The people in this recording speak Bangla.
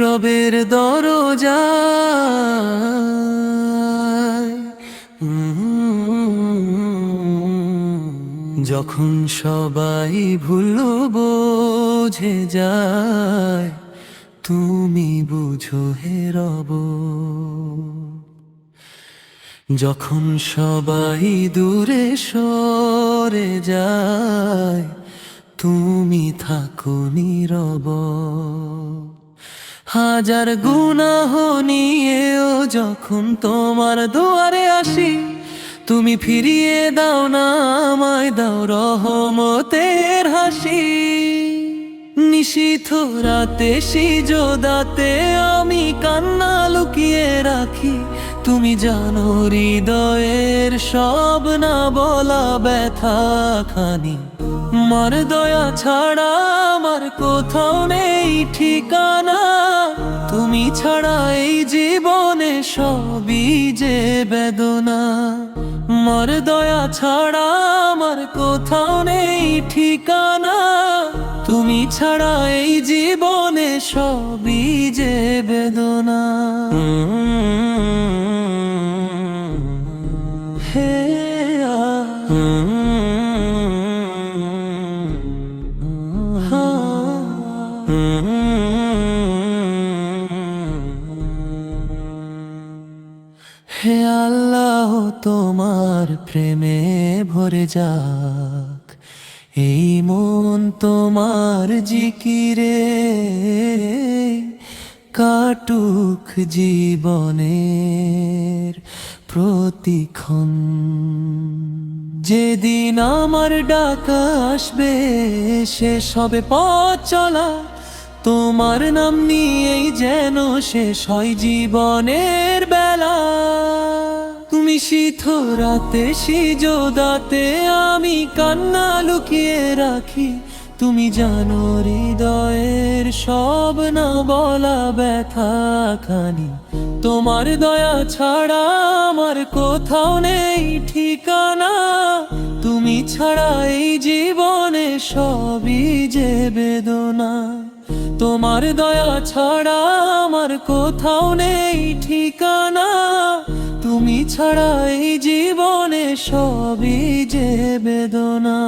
রবের দরজায় যখন সবাই ভুল বোঝে যায়, তুমি বুঝো হে রব। যখন সবাই দূরে সরে যায়, তুমি থাকো নীরব। হাজার গুনাহ নিয়েও যখন তোমার দুয়ারে আসি, তুমি ফিরিয়ে দাও না আমায়, দাও রহমতের হাসি। নিশীথ রাতে সিজদাতে আমি কান্না লুকিয়ে রাখি, তুমি জানো হৃদয়ের সব না বলা ব্যথা খানি। মার দয়া ছাড়া আমার কোথাও নেই ঠিকানা, তুমি ছাড়া এই জীবনে সবই যে বেদনা। মার দয়া ছাড়া আমার কোথাও নেই ঠিকানা, তুমি ছাড়া এই জীবনে সবই যে বেদনা। হে হে আল্লাহ, তোমার প্রেমে ভরে যাক এই মন, তোমার জিকিরে কাটুক জীবনের প্রতিক্ষণ। যেদিন আমার ডাকা আসবে, শেষ হবে পথ চলা, তোমার নাম নিয়েই যেন শেষ হয় জীবনের বেলা। তুমি শীত রাতে সিজদাতে আমি কান্না লুকিয়ে রাখি, তুমি জানো হৃদয়ের সব না বলা ব্যথা খানি। তোমার দয়া ছাড়া আমার কোথাও নেই ঠিকানা, তুমি ছাড়া এই জীবনে সবই যে বেদনা। তোমার দয়া ছাড়া আমার কোথাও নেই ঠিকানা, তুমি ছাড়া এই জীবনে সবই যে বেদনা।